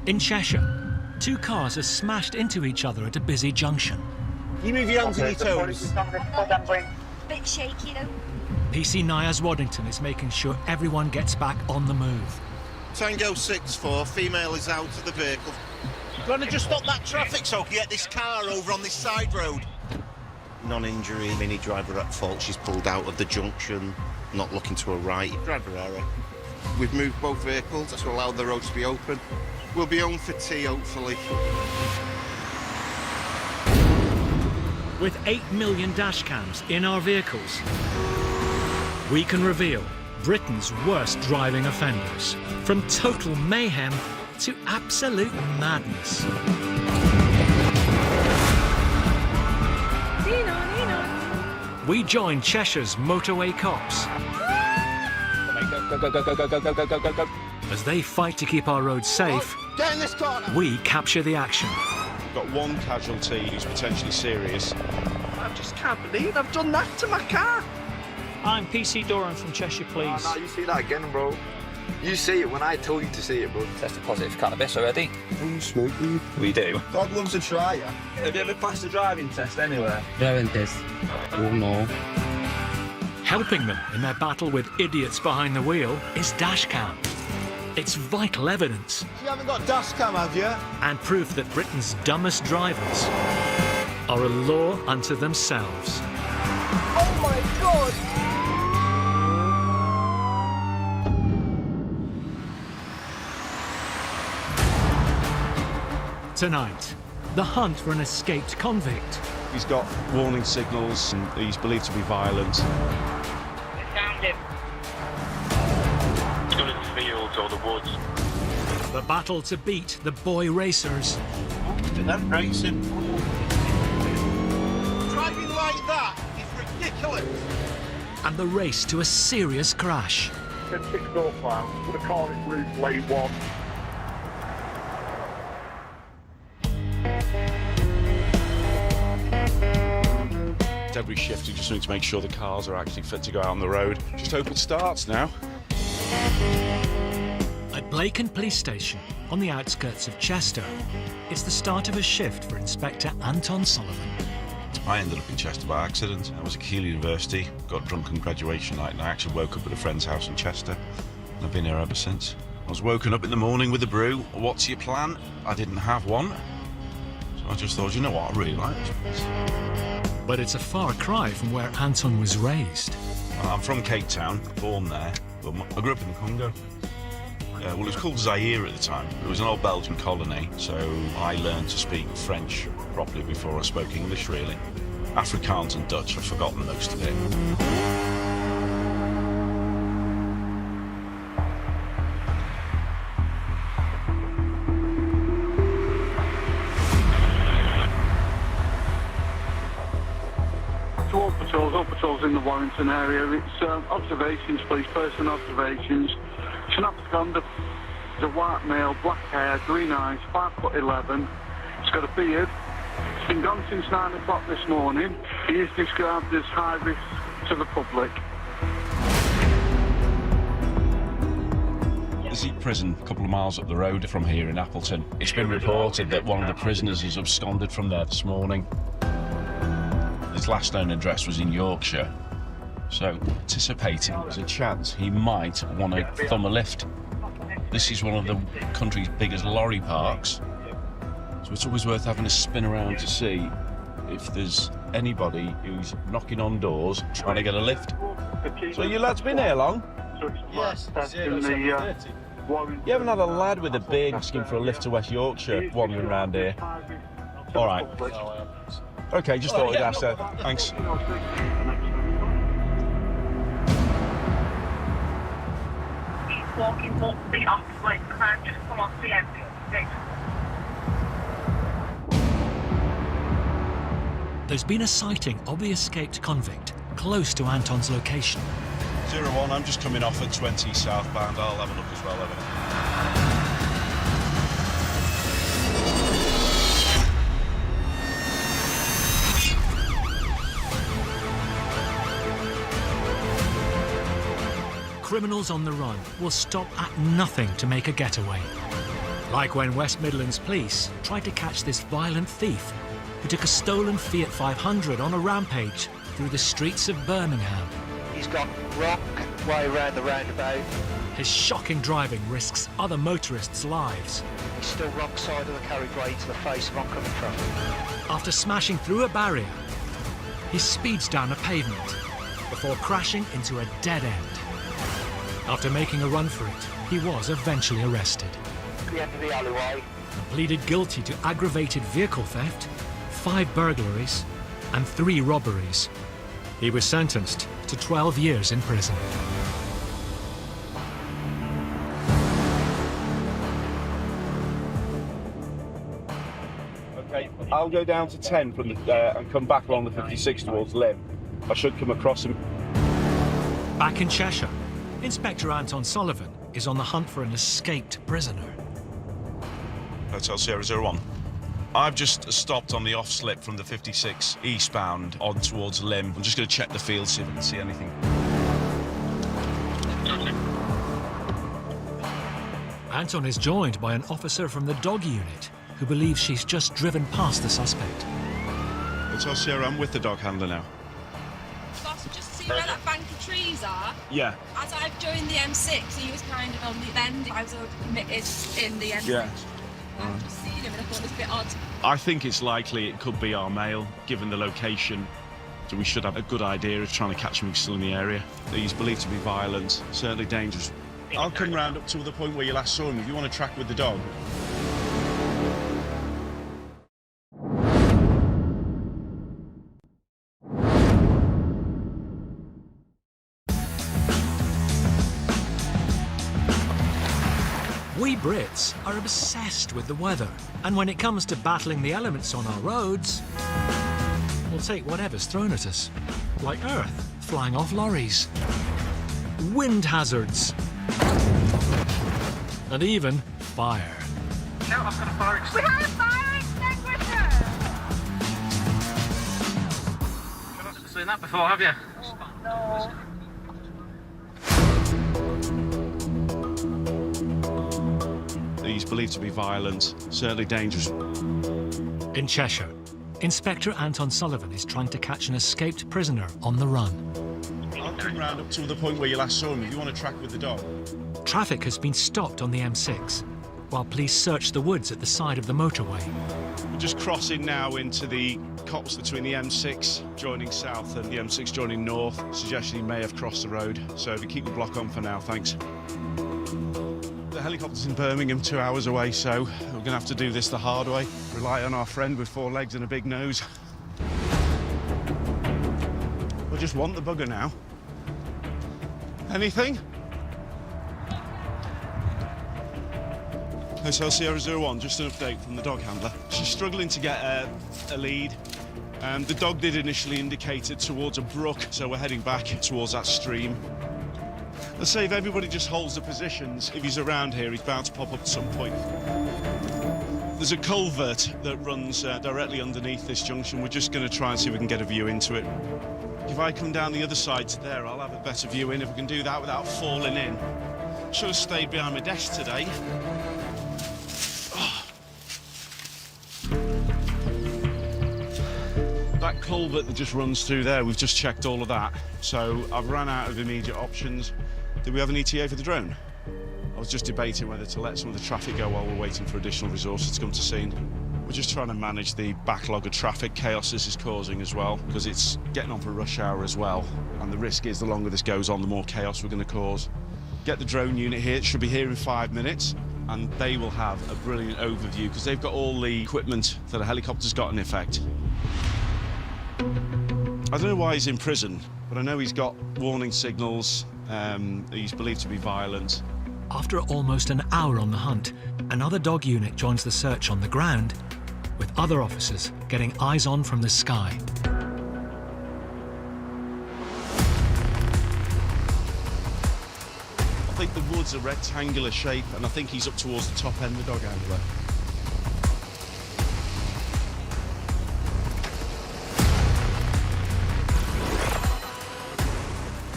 In Cheshire, two cars are smashed into each other at a busy junction. You move your hands and your toes. Bit shaky though. PC Nias Waddington is making sure everyone gets back on the move. Tango 6-4, female is out of the vehicle. Gonna just stop that traffic so I can get this car over on this side road. Non-injury, Mini driver at fault. She's pulled out of the junction, not looking to her right. Driver error. We've moved both vehicles to allow the roads to be open. We'll be home for tea, hopefully. With 8 million dash cams in our vehicles, we can reveal Britain's worst driving offenders. From total mayhem to absolute madness. Nino. We join Cheshire's motorway cops. Go. As they fight to keep our roads safe, Get in this corner! we capture the action. We've got one casualty who's potentially serious. I just can't believe I've done that to my car. I'm PC Doran from Cheshire Police. Oh, no, you see that again, bro. You see it when I told you to see it, bro. Tested positive for cannabis already. Do you smoke weed? We do. God loves a tryer. Have you ever passed a driving test anywhere? Driving test. Oh no. Helping them in their battle with idiots behind the wheel is dashcam. It's vital evidence You haven't got dash cam, have you? and proof that Britain's dumbest drivers are a law unto themselves. Oh my god! Tonight, the hunt for an escaped convict. He's got warning signals and he's believed to be violent. Found him. He's gone in the fields or the woods. The battle to beat the boy racers. That racing. Driving like that is ridiculous. And the race to a serious crash. 6-0 plan. Would have called it route lane 1. Every shift we just need to make sure the cars are actually fit to go out on the road. Just hope it starts now. At Blaken Police Station, on the outskirts of Chester, it's the start of a shift for Inspector Anton Sullivan. I ended up in Chester by accident. I was at Keele University, got drunk on graduation night, and I actually woke up at a friend's house in Chester. And I've been here ever since. I was woken up in the morning with a brew. What's your plan? I didn't have one. So I just thought, you know what, I really like this place. But it's a far cry from where Anton was raised. I'm from Cape Town, born there, but I grew up in the Congo. Well, it was called Zaire at the time. It was an old Belgian colony, so I learned to speak French properly before I spoke English, really. Afrikaans and Dutch, I've forgotten most of it. All patrols in the Warrington area. It's observations, police person observations. It's an absconder. It's a white male, black hair, green eyes, 5'11". It's got a beard. It's been gone since 9 o'clock this morning. He is described as high risk to the public. There's a prison a couple of miles up the road from here in Appleton. It's been reported that one of the prisoners has absconded from there this morning. His last known address was in Yorkshire, so anticipating there's a chance he might want to thumb a lift. This is one of the country's biggest lorry parks, so it's always worth having a spin around to see if there's anybody who's knocking on doors trying to get a lift. So you lads been here long? Yes. You haven't had a lad with a beard asking for a lift to West Yorkshire wandering around here? All right. OK, just thought I'd ask that. Thanks. Walking up the opposite, can just come off the exit. There's been a sighting of the escaped convict close to Anton's location. 01, I'm just coming off at 20 southbound. I'll have a look as well over there. Criminals on the run will stop at nothing to make a getaway. Like when West Midlands police tried to catch this violent thief who took a stolen Fiat 500 on a rampage through the streets of Birmingham. He's gone wrong way round the roundabout. His shocking driving risks other motorists' lives. He's still wrong side of the carriageway to the face of oncoming from. After smashing through a barrier, he speeds down a pavement before crashing into a dead end. After making a run for it, he was eventually arrested. At the end of the alleyway. And pleaded guilty to aggravated vehicle theft, 5 burglaries, and 3 robberies. He was sentenced to 12 years in prison. Okay, I'll go down to 10 from the and come back along the 56 towards Lim. I should come across him. Back in Cheshire, Inspector Anton Sullivan is on the hunt for an escaped prisoner. Hotel Sierra 01. I've just stopped on the off-slip from the 56 eastbound on towards Lim. I'm just going to check the field, see if I can see anything. Anton is joined by an officer from the dog unit who believes she's just driven past the suspect. Hotel Sierra, I'm with the dog handler now. Boss, just see where that bank of trees are? Yeah. As I've joined the M6, he was kind of on the bend. I was already committed in the M6. Yeah. I've just seen him and I thought it was a bit odd. I think it's likely it could be our male, given the location. So we should have a good idea of trying to catch him if he's still in the area. He's believed to be violent, certainly dangerous. I'll come round up to the point where you last saw him if you want to track with the dog. We Brits are obsessed with the weather, and when it comes to battling the elements on our roads, we'll take whatever's thrown at us, like earth flying off lorries, wind hazards, and even fire. No, I've got a fire extinguisher. We have a fire extinguisher! You've not seen that before, have you? No. He's believed to be violent, certainly dangerous. In Cheshire, Inspector Anton Sullivan is trying to catch an escaped prisoner on the run. I'll come round up to the point where you last saw him if you want to track with the dog. Traffic has been stopped on the M6, while police search the woods at the side of the motorway. We're just crossing now into the copse between the M6 joining south and the M6 joining north. Suggestion he may have crossed the road, so if you keep the block on for now, thanks. The helicopter's in Birmingham, 2 hours away, so we're going to have to do this the hard way. Rely on our friend with 4 legs and a big nose. We just want the bugger now. Anything? Hotel Sierra 01, just an update from the dog handler. She's struggling to get a lead. The dog did initially indicate it towards a brook, so we're heading back towards that stream. Let's say if everybody just holds the positions, if he's around here, he's bound to pop up at some point. There's a culvert that runs directly underneath this junction. We're just going to try and see if we can get a view into it. If I come down the other side to there, I'll have a better view in if we can do that without falling in. Should have stayed behind my desk today. Oh. That culvert that just runs through there, we've just checked all of that. So I've run out of immediate options. Do we have an ETA for the drone? I was just debating whether to let some of the traffic go while we're waiting for additional resources to come to scene. We're just trying to manage the backlog of traffic chaos this is causing as well, because it's getting on for rush hour as well. And the risk is the longer this goes on, the more chaos we're going to cause. Get the drone unit here. It should be here in 5 minutes, and they will have a brilliant overview because they've got all the equipment that a helicopter's got in effect. I don't know why he's in prison, but I know he's got warning signals. He's believed to be violent. After almost an hour on the hunt, another dog unit joins the search on the ground, with other officers getting eyes on from the sky. I think the wood's a rectangular shape, and I think he's up towards the top end, the dog handler.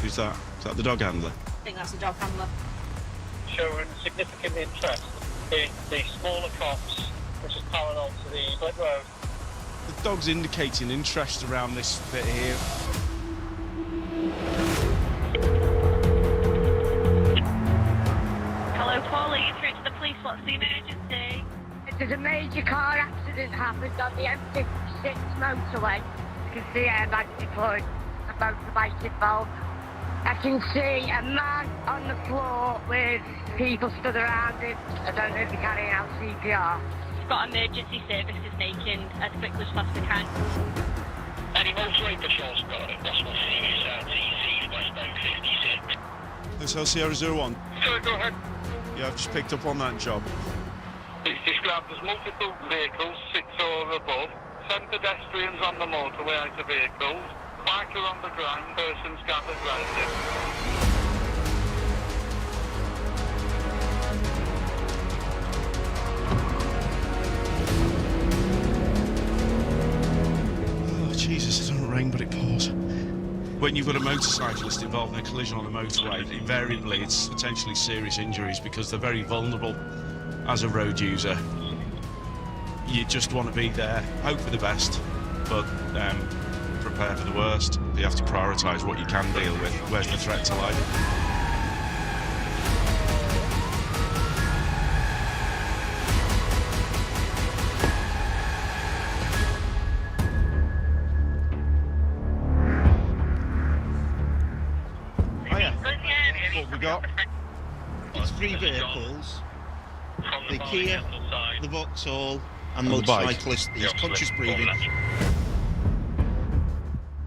Who's that? Is that the dog handler? I think that's the dog handler. Showing significant interest. the smaller crops, which is parallel to the split road. The dog's indicating interest around this bit here. Hello, Paulie, you're through to the police. What's the emergency? There's a major car accident happened on the M56 motorway. You can see airbags deployed, a motorbike involved. I can see a man on the floor with people stood around him. I don't know if they're carrying out CPR. We've got emergency services making as quickly as fast as they can. Any motorway patrols got it? Possible serious RTC westbound 56. Hotel Sierra 01. Sorry, go ahead. Yeah, I've just picked up on that job. It's described as multiple vehicles, 6 or above, 10 pedestrians on the motorway out of vehicles, biker on the ground, persons gathered round it. Oh, Jesus, it doesn't rain, but it pours. When you've got a motorcyclist involved in a collision on the motorway, invariably it's potentially serious injuries because they're very vulnerable as a road user. You just want to be there, hope for the best, but prepare for the worst. You have to prioritise what you can deal with. Where's the threat to life? What have we got? It's 3 vehicles. The Kia, the Vauxhall and the bike. motorcyclist. He's conscious breathing.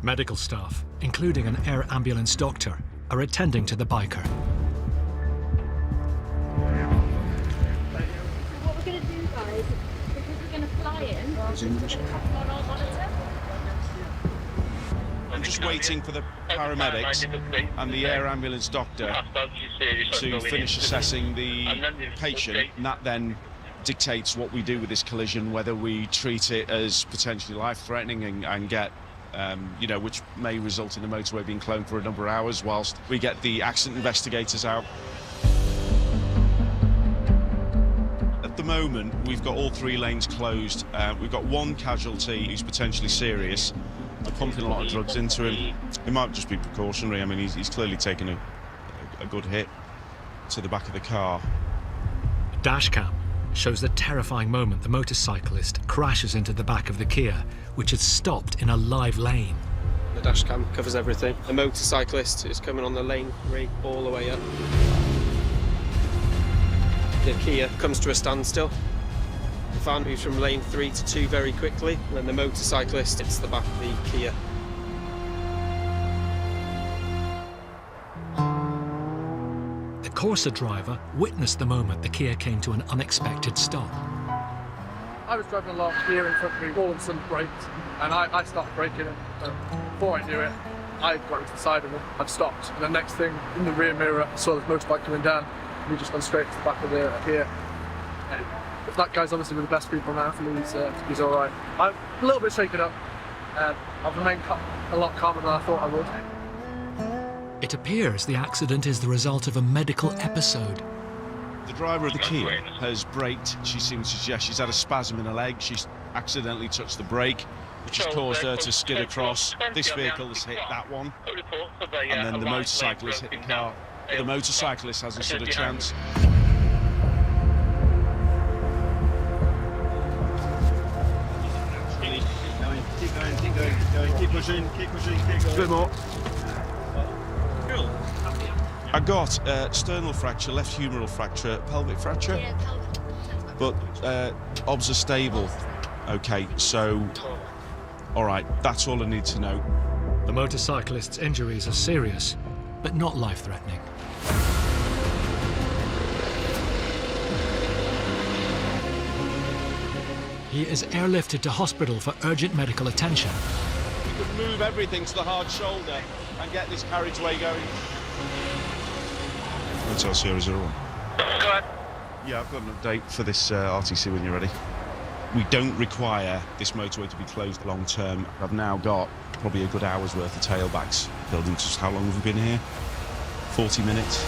Medical staff, including an air ambulance doctor, are attending to the biker. What we're going to do, guys, is we're going to fly in. On our monitor. I'm just waiting for the paramedics and the air ambulance doctor to finish assessing the patient, and that then dictates what we do with this collision, whether we treat it as potentially life-threatening and get, which may result in the motorway being closed for a number of hours whilst we get the accident investigators out. At the moment, we've got all 3 lanes closed. We've got 1 casualty who's potentially serious. They're pumping a lot of drugs into him. It might just be precautionary. I mean, he's clearly taken a good hit to the back of the car. A dash cam shows the terrifying moment the motorcyclist crashes into the back of the Kia, which had stopped in a live lane. The dash cam covers everything. The motorcyclist is coming on the lane 3 all the way up. The Kia comes to a standstill. The van moves from lane 3 to 2 very quickly, and then the motorcyclist hits the back of the Kia. The Corsa driver witnessed the moment the Kia came to an unexpected stop. I was driving along here in front of me, all of a sudden braked, and I started braking, and before I knew it, I got into the side of him and stopped. And the next thing, in the rear mirror, I saw this motorbike coming down, and he just went straight to the back of the Kia. That guy's obviously with the best people now, and he's all right. I'm a little bit shaken up. I've remained a lot calmer than I thought I would. It appears the accident is the result of a medical episode. The driver of the Kia has braked. She seems to suggest she's had a spasm in her leg. She's accidentally touched the brake, which has caused her to skid across. This vehicle has hit that one, and then the motorcyclist hit the car. But the motorcyclist hasn't stood a chance. Keep pushing. A bit more. I got sternal fracture, left humeral fracture, pelvic fracture. Yeah, But obs are stable. Okay, so, all right, that's all I need to know. The motorcyclist's injuries are serious, but not life-threatening. He is airlifted to hospital for urgent medical attention. We could move everything to the hard shoulder and get this carriageway going. Hotel Sierra 01. Go ahead. Yeah, I've got an update for this RTC when you're ready. We don't require this motorway to be closed long term. I've now got probably a good hour's worth of tailbacks building. Just how long have we been here? 40 minutes.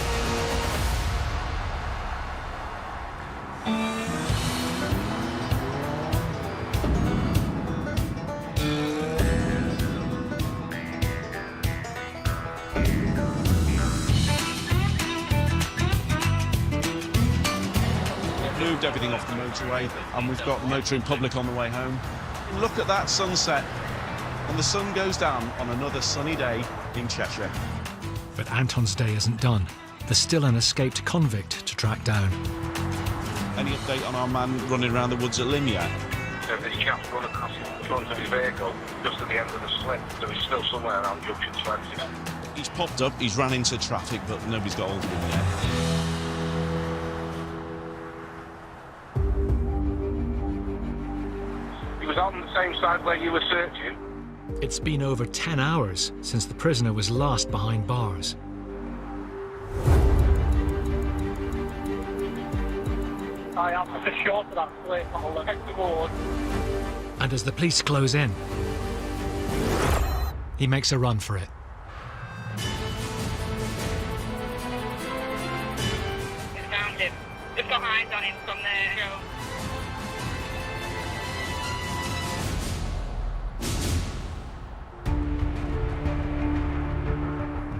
moved everything off the motorway, and we've got the motoring public on the way home. Look at that sunset, and the sun goes down on another sunny day in Cheshire. But Anton's day isn't done. There's still an escaped convict to track down. Any update on our man running around the woods at Lynn yet? He can't run across the front of his vehicle just at the end of the slip, so he's still somewhere around junction 20. He's popped up, he's ran into traffic, but nobody's got hold of him yet. He was on the same side where you were searching. It's been over 10 hours since the prisoner was last behind bars. I am just short of that slip. I'll head towards. And as the police close in, he makes a run for it. Found him. Just got eyes on him from there, Joe.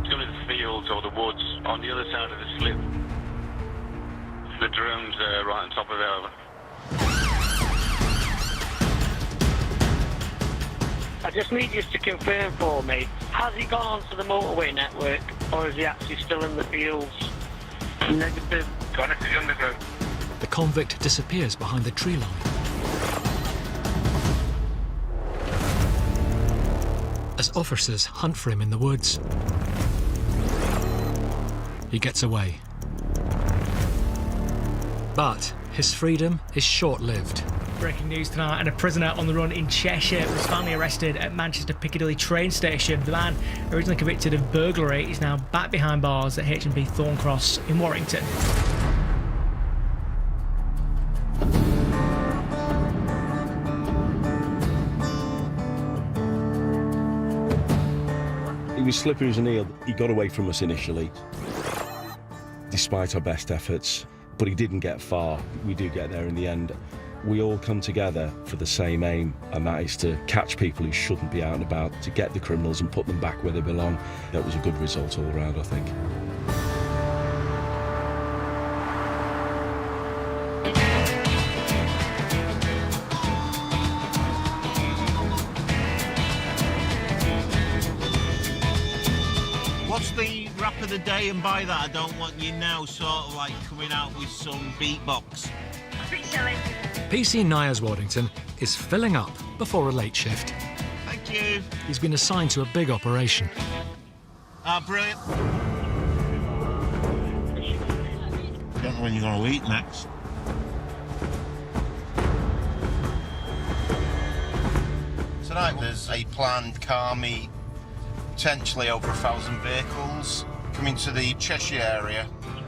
Some of the fields or the woods on the other side of the slip. The drone's right on top of it. Over. I just need you to confirm for me, has he gone onto the motorway network, or is he actually still in the fields? Negative. Gone into the underground. The convict disappears behind the tree line. As officers hunt for him in the woods, he gets away. But his freedom is short-lived. Breaking news tonight, and a prisoner on the run in Cheshire was finally arrested at Manchester Piccadilly train station. The man, originally convicted of burglary, is now back behind bars at H&B Thorncross in Warrington. He was slippery as an eel. He got away from us initially, despite our best efforts, but he didn't get far. We do get there in the end. We all come together for the same aim, and that is to catch people who shouldn't be out and about, to get the criminals and put them back where they belong. That was a good result all round, I think. What's the rap of the day? And by that, I don't want you now sort of like coming out with some beatbox. PC Nyers Waddington is filling up before a late shift. Thank you. He's been assigned to a big operation. Brilliant. Don't know when you're going to eat next. Tonight there's a planned car meet, potentially over 1,000 vehicles coming to the Cheshire area.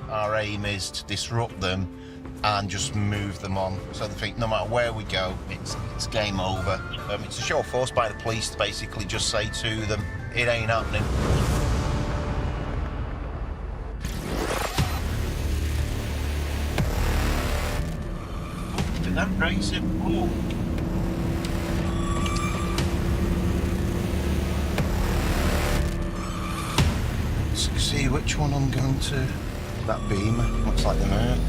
Our aim is to disrupt them and just move them on. So they think no matter where we go, it's game over. It's a show of force by the police to basically just say to them, it ain't happening. Look at that racing. Oh. Let's see which one I'm going to. That Beamer, looks like the Merc.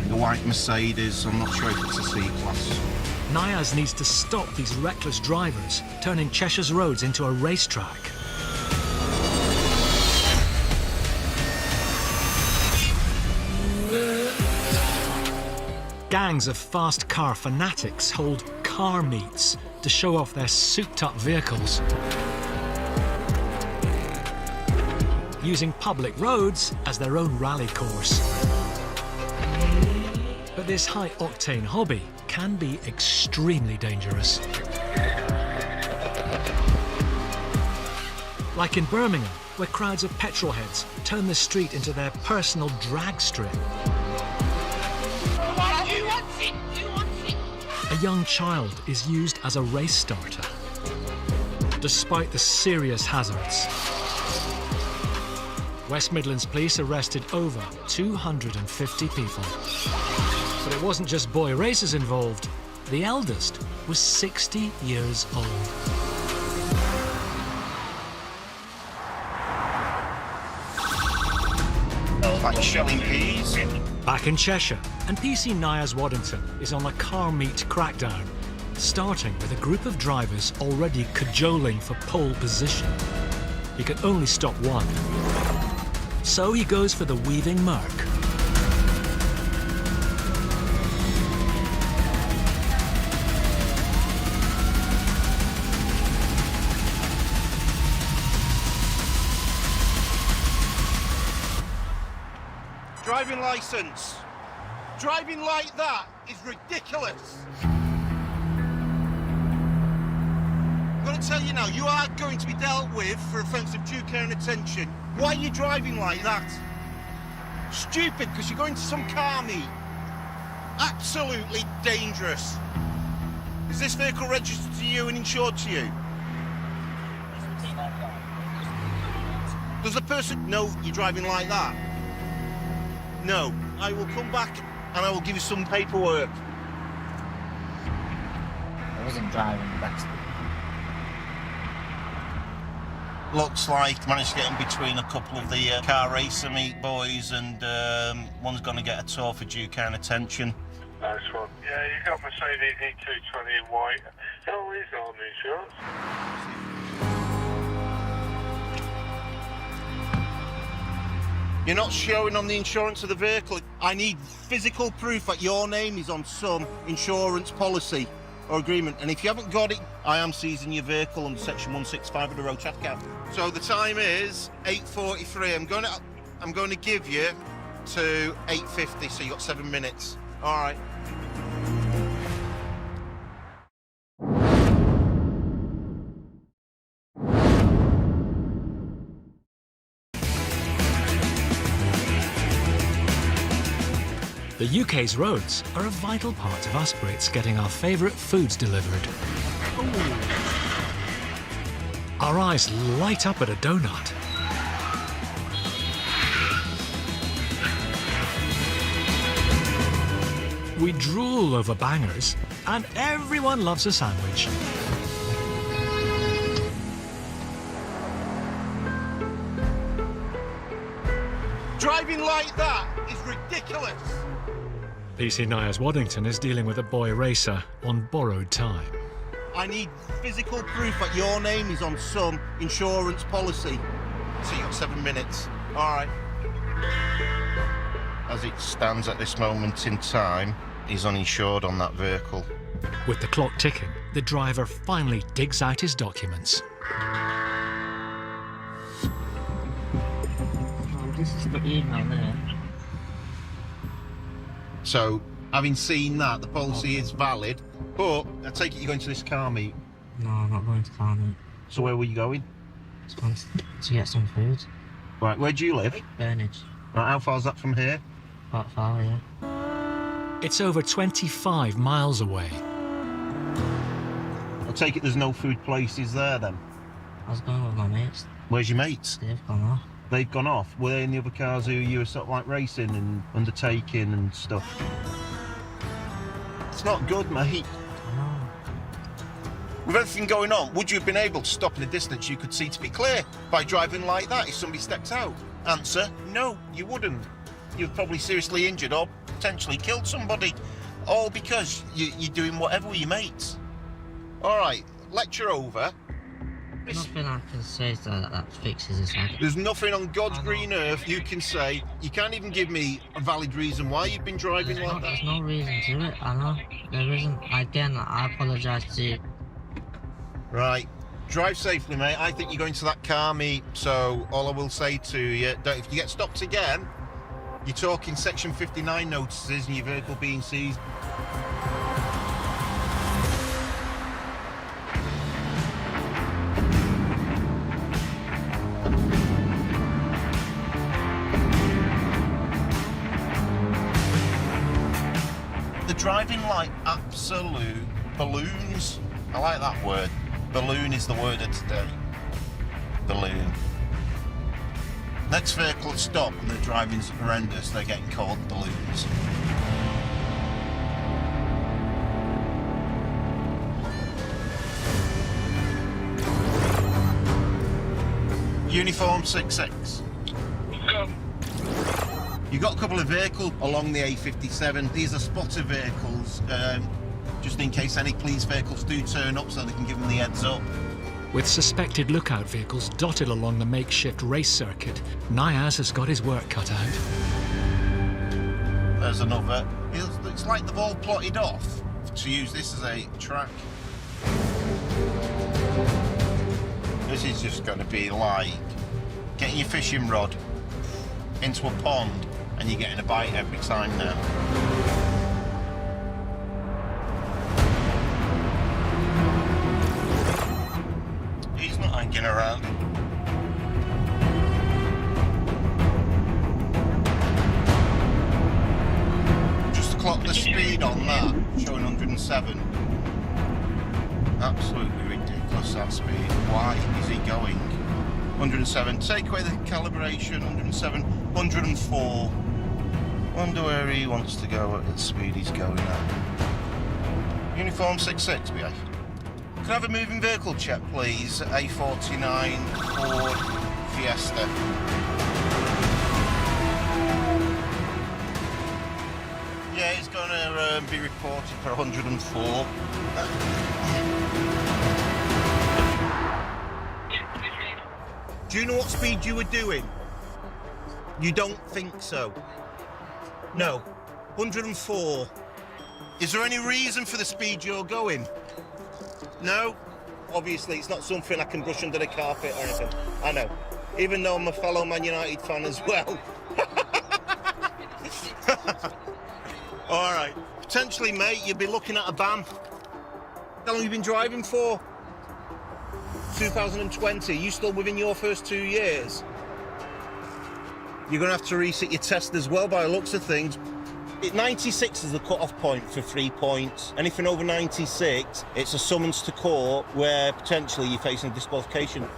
The white Mercedes, I'm not sure if it's a C-Class. Nyers needs to stop these reckless drivers, turning Cheshire's roads into a racetrack. Gangs of fast car fanatics hold car meets to show off their souped-up vehicles, using public roads as their own rally course. But this high-octane hobby can be extremely dangerous. Like in Birmingham, where crowds of petrol heads turn the street into their personal drag strip. A young child is used as a race starter, despite the serious hazards. West Midlands Police arrested over 250 people. But it wasn't just boy racers involved. The eldest was 60 years old. Like shelling peas. Back in Cheshire, and PC Nias Waddington is on a car meet crackdown, starting with a group of drivers already cajoling for pole position. He can only stop one. So he goes for the weaving Merc. Driving licence. Driving like that is ridiculous. I'm going to tell you now, you are going to be dealt with for offence of due care and attention. Why are you driving like that? Stupid, because you're going to some car meet. Absolutely dangerous. Is this vehicle registered to you and insured to you? Does the person know you're driving like that? No. I will come back and I will give you some paperwork. I wasn't driving back. Looks like managed to get in between a couple of the car racer meet boys, and one's going to get a tour for due care and attention. Nice one. Yeah, you got Mercedes E220 in white. Oh, he's on insurance. You're not showing on the insurance of the vehicle. I need physical proof that your name is on some insurance policy or agreement, and if you haven't got it, I am seizing your vehicle under section 165 of the Road Traffic Act. So the time is 8:43. I'm going to give you to 8:50, so you got 7 minutes. All right. The UK's roads are a vital part of us Brits getting our favourite foods delivered. Ooh. Our eyes light up at a donut. We drool over bangers, and everyone loves a sandwich. Driving like that is ridiculous. PC Nias Waddington is dealing with a boy racer on borrowed time. I need physical proof that your name is on some insurance policy. So you got 7 minutes. All right. As it stands at this moment in time, he's uninsured on that vehicle. With the clock ticking, the driver finally digs out his documents. Oh, this is the email there. So, having seen that, the policy is valid, but I take it you're going to this car meet. No, I'm not going to car meet. So where were you going? Just going to get some food. Right, where do you live? Burnage. Right, how far is that from here? Quite far, yeah. It's over 25 miles away. I take it there's no food places there then? I was going with my mates. Where's your mates? They've gone off. They've gone off? Were they in the other cars who you were sort of like racing and undertaking and stuff? It's not good, mate. With everything going on, would you have been able to stop in a distance you could see to be clear by driving like that if somebody steps out? Answer, no, you wouldn't. You've probably seriously injured or potentially killed somebody, all because you're doing whatever with your mates. All right, lecture over. Nothing I can say that fixes this. There's nothing on God's green earth you can say. You can't even give me a valid reason why you've been driving like that. There's no reason to it, I know. There isn't. Again, I apologise to you. Right. Drive safely, mate. I think you're going to that car meet, so all I will say to you, if you get stopped again, you're talking section 59 notices and your vehicle being seized. They're driving like absolute balloons. I like that word. Balloon is the word of today. Balloon. Next vehicle stop and the driving's horrendous. They're getting called balloons. Uniform 66. You've got a couple of vehicles along the A57. These are spotter vehicles, just in case any police vehicles do turn up so they can give them the heads up. With suspected lookout vehicles dotted along the makeshift race circuit, Niaz has got his work cut out. There's another. It's like they've all plotted off to use this as a track. This is just going to be like getting your fishing rod into a pond and you're getting a bite every time now. He's not hanging around. Just clock the speed on that, showing 107. Absolutely ridiculous, that speed. Why is he going? 107. Take away the calibration, 107, 104. Wonder where he wants to go at the speed he's going at. Uniform 66, BA. Can I have a moving vehicle check, please? A49 Ford Fiesta. Yeah, he's going to be reported for 104. Do you know what speed you were doing? You don't think so? No. 104. Is there any reason for the speed you're going? No? Obviously, it's not something I can brush under the carpet or anything. I know. Even though I'm a fellow Man United fan as well. All right. Potentially, mate, you'd be looking at a ban. How long have you been driving for? 2020. You still within your first 2 years? You're going to have to resit your test as well by the looks of things. 96 is the cut-off point for 3 points. Anything over 96, it's a summons to court where potentially you're facing a disqualification.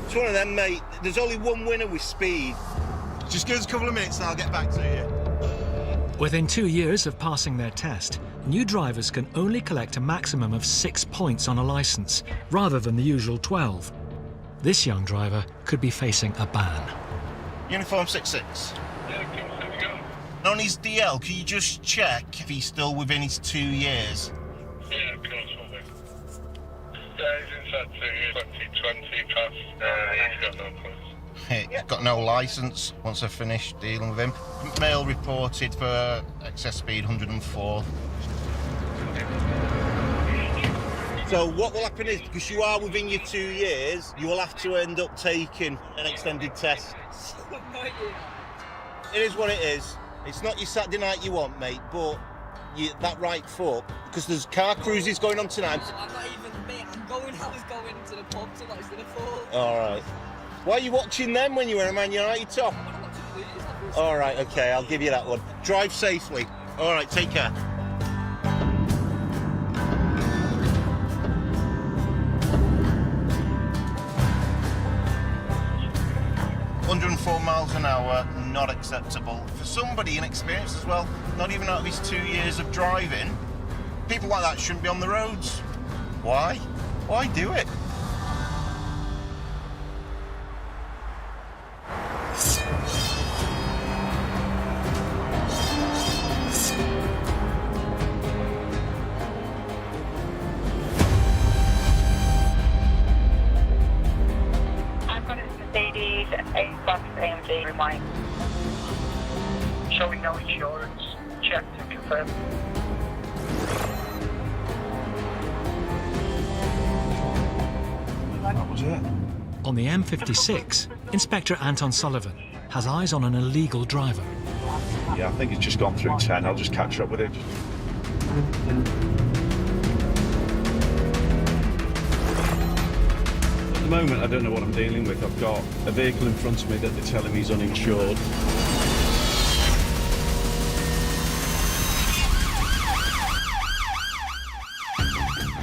It's one of them, mate. There's only one winner with speed. Just give us a couple of minutes and I'll get back to you. Within 2 years of passing their test, new drivers can only collect a maximum of 6 points on a licence, rather than the usual 12. This young driver could be facing a ban. Uniform 66. On his DL, can you just check if he's still within his 2 years? Yeah, of course, will be. Yeah, he's inside 2 years, 2020 past, he's got no points. He's got no licence once I've finished dealing with him. Male reported for excess speed 104. So what will happen is, because you are within your 2 years, you will have to end up taking an extended test. It is what it is. It's not your Saturday night you want, mate, but that right foot, because there's car cruises going on tonight. I'm not even, mate, I was going to the pub to watch Liverpool. All right. Why are you watching them when you wear a Man United top? All right, okay, I'll give you that one. Drive safely. All right, take care. ...104 miles an hour, not acceptable. For somebody inexperienced as well, not even out of his 2 years of driving, people like that shouldn't be on the roads. Why? Why do it? Mercedes A-Class AMG remind. Showing no insurance. Check to confirm. That was it. On the M56, Inspector Anton Sullivan has eyes on an illegal driver. Yeah, I think it's just gone through 10. I'll just catch up with it. At the moment, I don't know what I'm dealing with. I've got a vehicle in front of me that they're telling me is uninsured.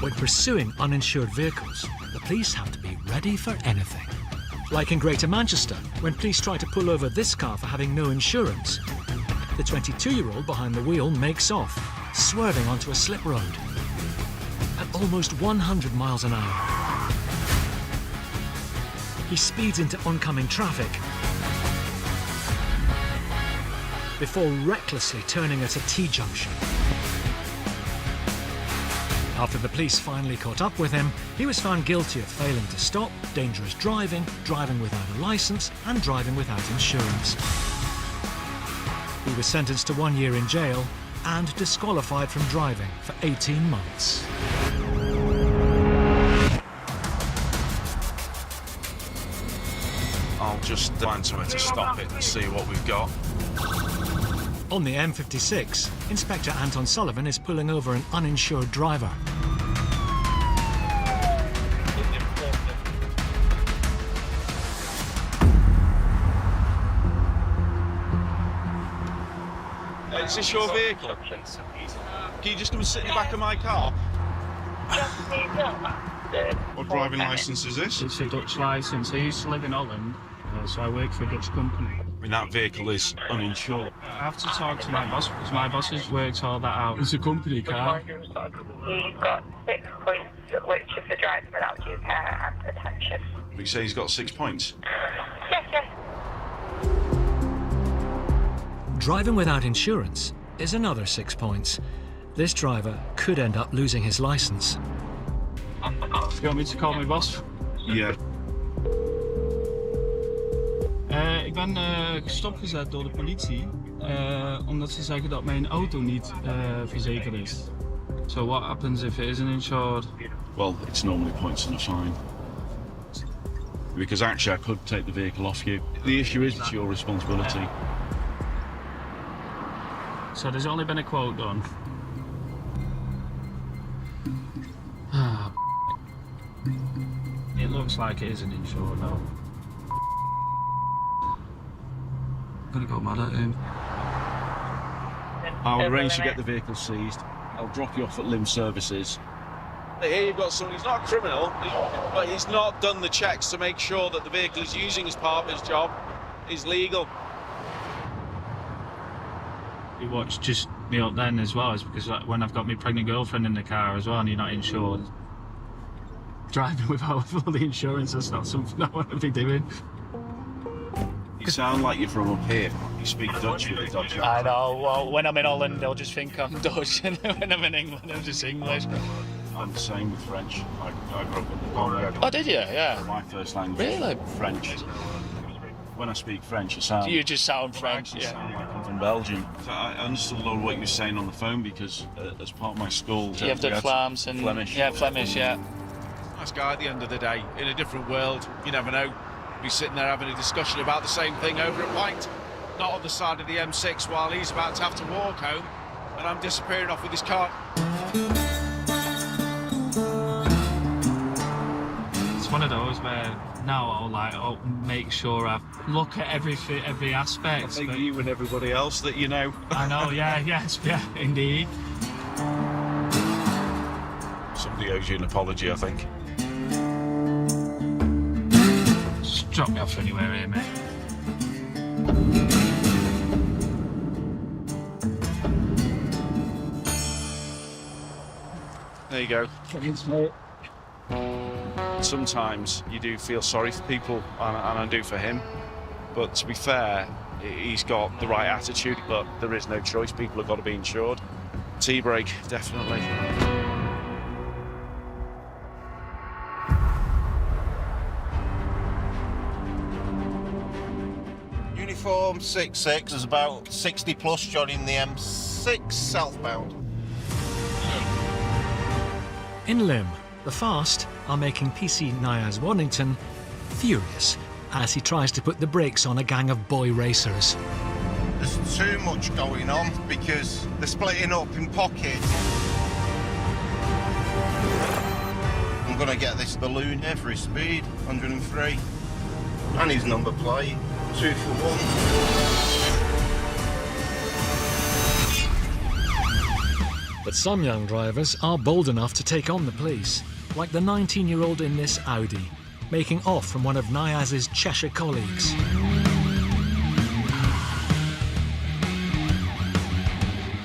When pursuing uninsured vehicles, the police have to be ready for anything. Like in Greater Manchester, when police try to pull over this car for having no insurance. The 22-year-old behind the wheel makes off, swerving onto a slip road. At almost 100 miles an hour. He speeds into oncoming traffic. before recklessly turning at a T-junction. After the police finally caught up with him, he was found guilty of failing to stop, dangerous driving, driving without a licence and driving without insurance. He was sentenced to 1 year in jail and disqualified from driving for 18 months. I'll just find somewhere to stop it and see what we've got. On the M56, Inspector Anton Sullivan is pulling over an uninsured driver. Is this your vehicle? Can you just come and sit in the back of my car? What driving licence is this? It's a Dutch licence. I used to live in Holland, so I work for a Dutch company. I mean, that vehicle is uninsured. I have to talk to my boss because my boss has worked all that out. It's a company car. He's got 6 points, which is for driving without due care and attention. You say he's got 6 points? Yes, yes. Driving without insurance is another 6 points. This driver could end up losing his licence. You want me to call my boss? Ja. Ik ben stopgezet door de politie, omdat ze zeggen dat mijn auto niet verzekerd is. So what happens if it isn't insured? Well, it's normally points and a fine. Because actually I could take the vehicle off you. The issue is it's your responsibility. So there's only been a quote done. It looks like it isn't insured though. I'm gonna go mad at him. I'll arrange to get the vehicle seized. I'll drop you off at Lim Services. Here you've got someone who's not a criminal, but he's not done the checks to make sure that the vehicle he's using as part of his job is legal. You watch just me up then as well, is because when I've got my pregnant girlfriend in the car as well and you're not insured, driving without full insurance, that's not something I want to be doing. You sound like you're from up here. You speak Dutch with a Dutch accent. I know, well, when I'm in Holland they'll just think I'm Dutch, and when I'm in England I'm just English. I'm the same with French. I grew up in the Congo. Oh, did you? Yeah. My first language Really? is French. When I speak French, it sounds... You just sound French, yeah. Sound like I'm from Belgium. So I understood a lot of what you were saying on the phone because as part of my school... You have the Flams and... Flemish. Yeah, Flemish, yeah. Nice guy at the end of the day. In a different world, you never know. Be sitting there having a discussion about the same thing over a pint. Not on the side of the M6 while he's about to have to walk home and I'm disappearing off with his car. It's one of those where now I'll make sure I look at every aspect. I think you and everybody else that you know. I know, yes, indeed. Somebody owes you an apology, I think. Just drop me off anywhere here, mate. There you go. Thanks, mate. Sometimes you do feel sorry for people, and I do for him. But to be fair, he's got the right attitude, but there is no choice. People have got to be insured. T-brake, definitely. Uniform 66, there's about 60 plus joining the M6 southbound. In Lim, the Fast are making PC Niaz Waddington furious as he tries to put the brakes on a gang of boy racers. There's too much going on because they're splitting up in pockets. I'm going to get this balloon here for his speed, 103. And his number plate, 2 for 1. But some young drivers are bold enough to take on the police, like the 19-year-old in this Audi, making off from one of Niaz's Cheshire colleagues.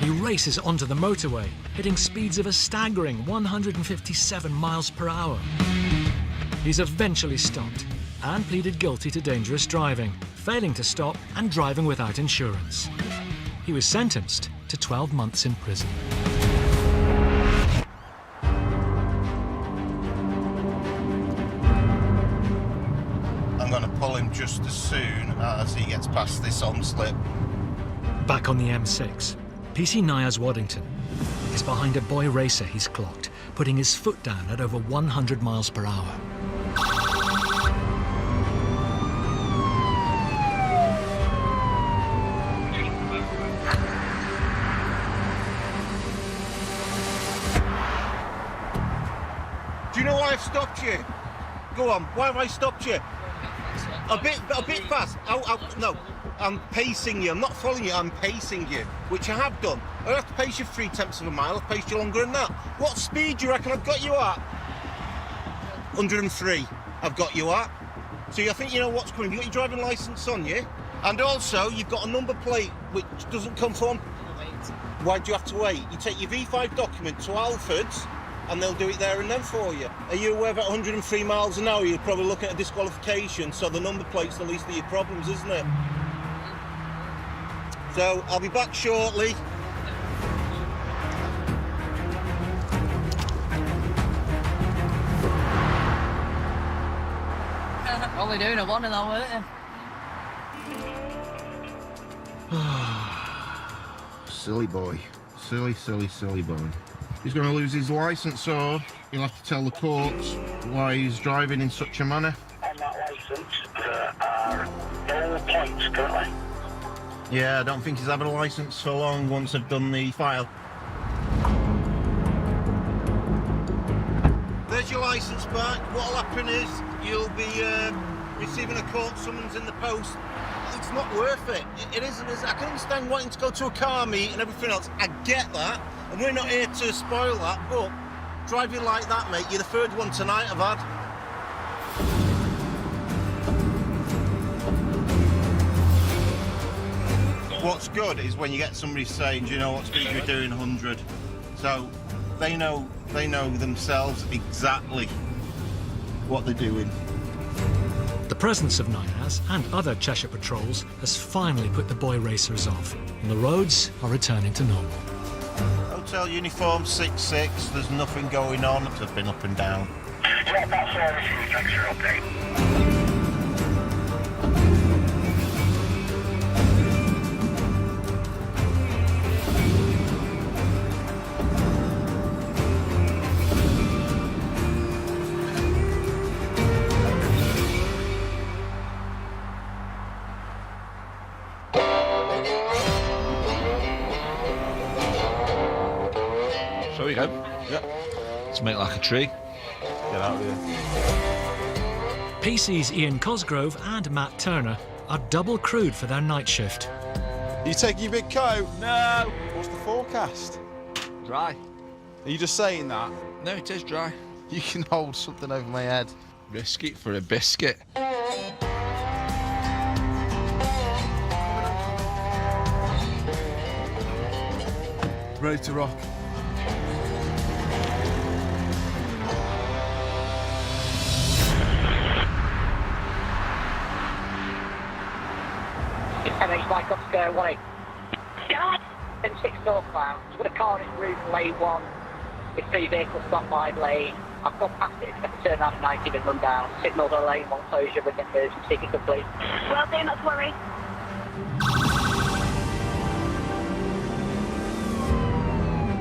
He races onto the motorway, hitting speeds of a staggering 157 miles per hour. He's eventually stopped and pleaded guilty to dangerous driving, failing to stop and driving without insurance. he was sentenced to 12 months in prison. I'm going to pull him just as soon as he gets past this on-slip. Back on the M6, PC Niaz Waddington is behind a boy racer he's clocked, putting his foot down at over 100 miles per hour. Do you know why I've stopped you? Go on, why have I stopped you? A bit fast. No, I'm pacing you. I'm not following you, I'm pacing you, which I have done. I don't have to pace you 3/10 of a mile, I've paced you longer than that. What speed do you reckon I've got you at? 103, I've got you at. So I think you know what's coming. You've got your driving licence on you, and also you've got a number plate which doesn't conform. Why do you have to wait? You take your V5 document to Alfred's, and they'll do it there and then for you. Are you aware that 103 miles an hour, you're probably looking at a disqualification, so the number plate's the least of your problems, isn't it? So, I'll be back shortly. Only doing a one of them, weren't you? Silly boy. Silly boy. He's going to lose his licence, so he'll have to tell the courts why he's driving in such a manner. On that licence, there are no points currently. Yeah, I don't think he's having a licence for long once I've done the file. There's your licence back. What'll happen is you'll be receiving a court summons in the post. It's not worth it. It isn't. I can understand wanting to go to a car meet and everything else. I get that. And we're not here to spoil that, but driving like that, mate, you're the third one tonight I've had. What's good is when you get somebody saying, do you know what speed you're doing, 100. So they know themselves exactly what they're doing. The presence of Niaz and other Cheshire patrols has finally put the boy racers off, and the roads are returning to normal. Hotel uniform 66, there's nothing going on. I've been up and down. Yeah, that's all. Thanks for your update. Shall we go? Yeah. Let's make like a tree. Get out of here. PC's Ian Cosgrove and Matt Turner are double crewed for their night shift. You taking your big coat? No. What's the forecast? Dry. Are you just saying that? No, it is dry. You can hold something over my head. Risk it for a biscuit. Ready to rock. MH Mike up square 18. God! M6 northbound. With a car in route lane 1. With 3 vehicles stopped by lane. I've gone past it, expect to turn around at 90 and run down. Signal the lane 1 closure with emergency complete. Well, do not worry.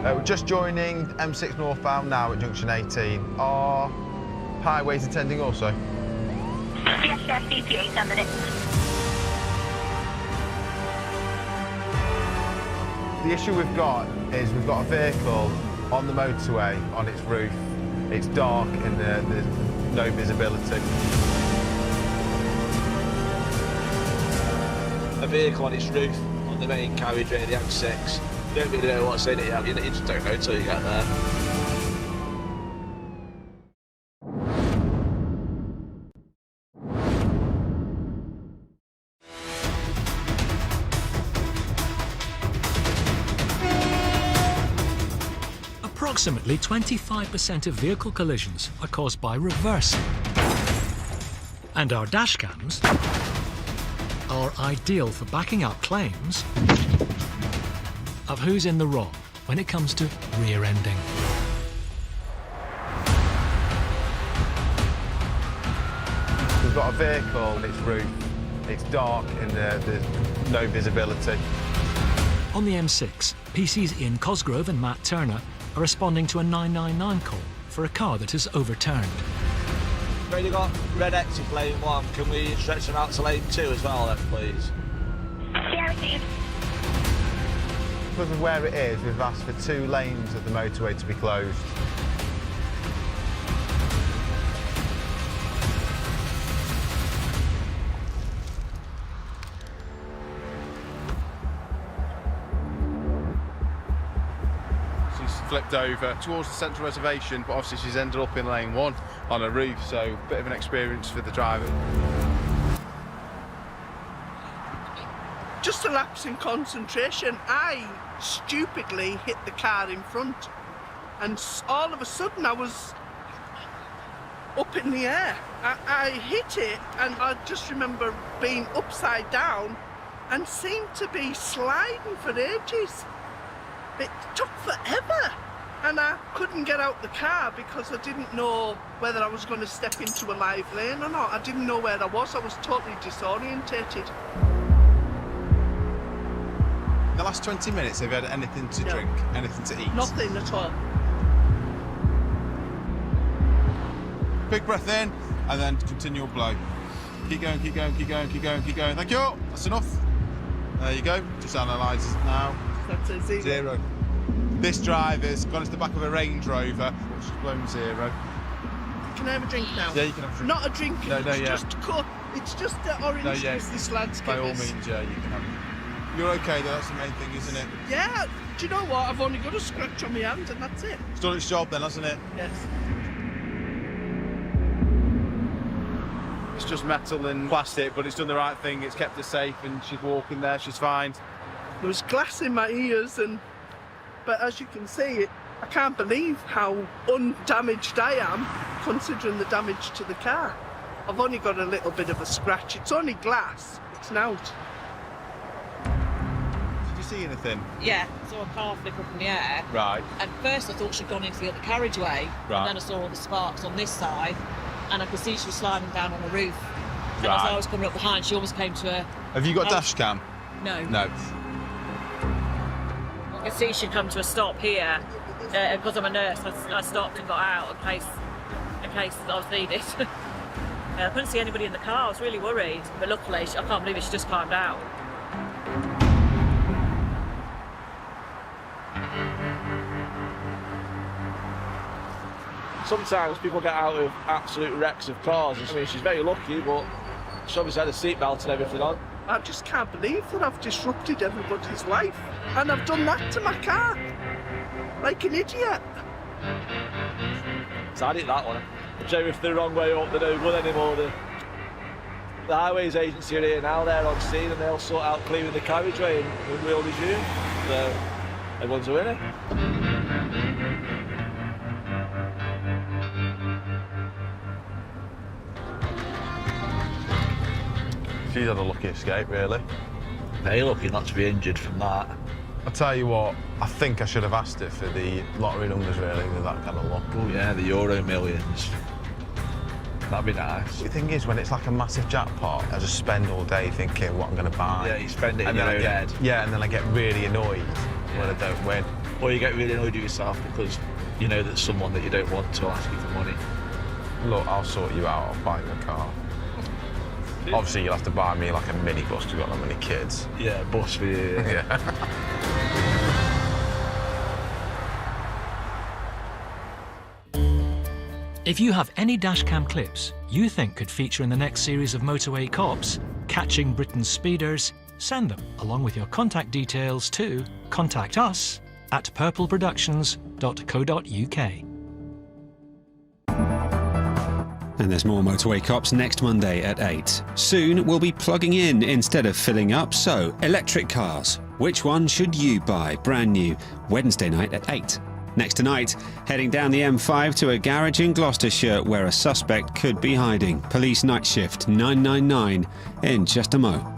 We're just joining M6 northbound now at junction 18. Are highways attending also? Yes, CPA 10 minutes. The issue we've got is we've got a vehicle on the motorway on its roof. It's dark and there's no visibility. A vehicle on its roof on the main carriageway of the M6. You don't really know what's in it yet. You just don't know until you get there. Approximately 25% of vehicle collisions are caused by reversing. And our dashcams are ideal for backing up claims of who's in the wrong when it comes to rear-ending. We've got a vehicle on its roof. It's dark and there's no visibility. On the M6, PC's Ian Cosgrove and Matt Turner are responding to a 999 call for a car that has overturned. We've already got red exit lane 1. Can we stretch them out to lane 2 as well then, please? Yeah, we did. Because of where it is, we've asked for 2 lanes of the motorway to be closed. Flipped over towards the central reservation, but obviously she's ended up in lane 1 on a roof, so a bit of an experience for the driver. Just a lapse in concentration. I stupidly hit the car in front, and all of a sudden I was up in the air. I hit it, and I just remember being upside down and seemed to be sliding for ages. It took forever, and I couldn't get out the car because I didn't know whether I was going to step into a live lane or not. I didn't know where I was totally disorientated. In the last 20 minutes, have you had anything to drink, anything to eat? Nothing at all. Big breath in, and then continual blow. Keep going, keep going, keep going, keep going, keep going. Thank you, that's enough. There you go, just analyse it now. That's a 0. 0. This driver's gone into the back of a Range Rover, which has blown 0. Can I have a drink now? Yeah, you can have a drink. Not a drink, No, it's yeah. just cut. It's just the orange this landscape By all is. means, yeah, you can have it. You're okay though, that's the main thing, isn't it? Yeah, do you know what? I've only got a scratch on my hand and that's it. It's done its job then, hasn't it? Yes. It's just metal and plastic, but it's done the right thing. It's kept her safe, and she's walking there. She's fine. There was glass in my ears, but as you can see, I can't believe how undamaged I am, considering the damage to the car. I've only got a little bit of a scratch. It's only glass. It's an out. Did you see anything? Yeah, I saw a car flick up in the air. Right. At first I thought she'd gone into the other carriageway, Right. and then I saw all the sparks on this side, and I could see she was sliding down on the roof. And as Right. I was coming up behind, she almost came to her. Have you got dash cam? No. No. I could see she'd come to a stop here, and because I'm a nurse, I stopped and got out in case I was needed. I couldn't see anybody in the car. I was really worried, but luckily, I can't believe it. She just climbed out. Sometimes people get out of absolute wrecks of cars. I mean, she's very lucky, but she obviously had a seatbelt and everything on. I just can't believe that I've disrupted everybody's life, and I've done that to my car, like an idiot. So I did that one. Joe, if they're the wrong way up, they don't good anymore. The highways agency are here now, they're on scene, and they'll sort out clearing the carriageway and we'll resume. So everyone's a winner. She's had a lucky escape, really. Very lucky not to be injured from that. I'll tell you what, I think I should have asked her for the lottery numbers, really, with that kind of luck. Oh yeah, the Euro Millions. That'd be nice. The thing is, when it's like a massive jackpot, I just spend all day thinking what I'm going to buy. Yeah, you spend it in and your then own head. Yeah, and then I get really annoyed when I don't win. Or you get really annoyed with yourself because you know that someone that you don't want to ask you for money. Look, I'll sort you out, I'll buy you a car. Obviously, you'll have to buy me like a minibus because we've got that many kids. Yeah, bus for you. Yeah. If you have any dashcam clips you think could feature in the next series of Motorway Cops, Catching Britain's Speeders, send them along with your contact details to contactus@purpleproductions.co.uk. And there's more Motorway Cops next Monday at 8. Soon we'll be plugging in instead of filling up, so electric cars. Which one should you buy? Brand new, Wednesday night at 8. Next tonight, heading down the M5 to a garage in Gloucestershire where a suspect could be hiding. Police Night Shift 999 in just a mo.